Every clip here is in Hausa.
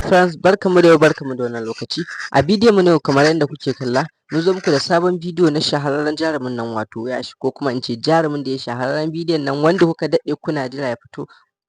friends, barkamu da yau, barkamu da wannan lokaci. A bidiyon mu na yau kamar yadda kuke kalla, mun zo muku da sabon bidiyo na shahararren jarumin nan wato waya ko kuma in ce jarumin da ya shahararren bidiyon nan wanda kuka daɗe kuna jira ya fito,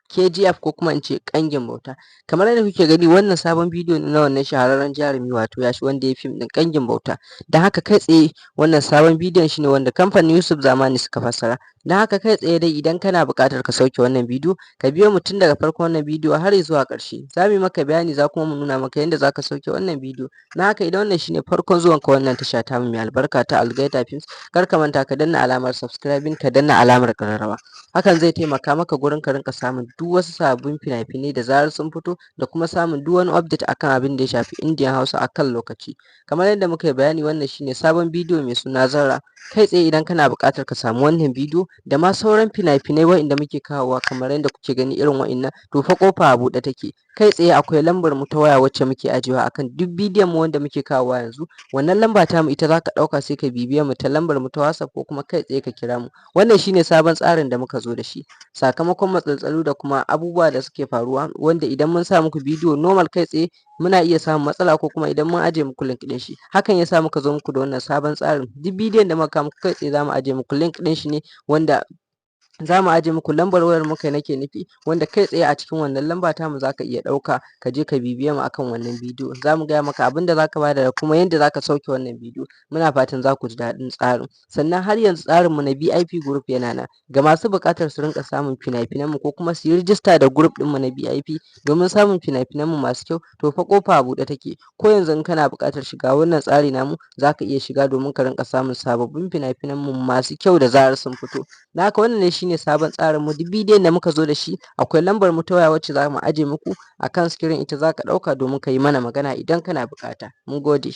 KGF ko kuma in ce ƙangin bauta. Kamar yadda kuke gani wannan sabon bidiyo ne na wannan shahararren jarumi wato yashi wanda ya yi fim ɗin ƙangin bauta. Don haka kai tsaye wannan sabon bidiyon shi ne wanda kamfanin Yusuf Zamani suka fassara. Don haka kai tsaye dai idan kana buƙatar ka sauke wannan bidiyo, ka biyo mu tun daga farkon wannan bidiyo har zuwa ƙarshe. Za mu yi maka bayani za kuma mu nuna maka yadda za ka sauke wannan bidiyo. Don haka idan wannan shi ne farkon zuwanka wannan tasha tamu mai albarka ta Algaita Films, kar ka manta ka danna alamar subscribing, ka danna alamar ƙararrawa. Hakan zai taimaka maka gurin ka rinƙa samun duk wasu sabbin fina-finai da zarar sun fito da kuma samun duk wani update akan abin da ya shafi indiyan Hausa akan lokaci. Kamar yadda muka yi bayani wannan shi ne sabon bidiyo mai suna Zarra. Kai tsaye idan kana buƙatar ka samu wannan bidiyo da ma sauran fina-finai waɗanda muke kawowa kamar yadda kuke gani irin waɗannan, to fa ƙofa a buɗe take. Kai tsaye akwai lambar mu ta waya wacce muke ajiyewa akan duk bidiyon mu wanda muke kawowa yanzu. Wannan lamba tamu ita za ka ɗauka sai ka bibiye mu ta lambar mu ta WhatsApp ko kuma kai tsaye ka kira mu. Wannan shi ne sabon tsarin da muka zo da shi. Sakamakon matsaltsalu da kuma abubuwa da suke faruwa wanda idan mun sa muku bidiyo normal kai tsaye muna iya samun matsala ko kuma idan mun ajiye muku link ɗin shi. Hakan ya sa muka zo muku da wannan sabon tsarin. Duk bidiyon da muka kawo muku kai tsaye za mu ajiye muku link ɗin shi ne wanda za mu ajiye muku lambar wayar mu kai nake nufi, wanda kai tsaye a cikin wannan lamba tamu za ka iya ɗauka ka je ka bibiye mu akan wannan bidiyo. Za mu gaya maka abin da za ka bada da kuma yadda za ka sauke wannan bidiyo. Muna fatan za ku ji daɗin tsarin. Sannan har yanzu tsarin mu na VIP group yana nan. Ga masu buƙatar su rinƙa samun fina-finan mu ko kuma su yi rijista da group ɗin mu na VIP domin samun fina-finan mu masu kyau, to fa ƙofa a buɗe take. Ko yanzu in kana buƙatar shiga wannan tsari namu za ka iya shiga domin ka rinƙa samun sababbin fina-finan mu masu kyau da zarar sun fito. Don haka wannan ne shine sabon tsarin mu. Duk bidiyon da muka zo da shi akwai lambar mu ta waya wacce za mu ajiye muku akan screen, ita za ka ɗauka domin ka yi mana magana idan kana buƙata. Mun gode.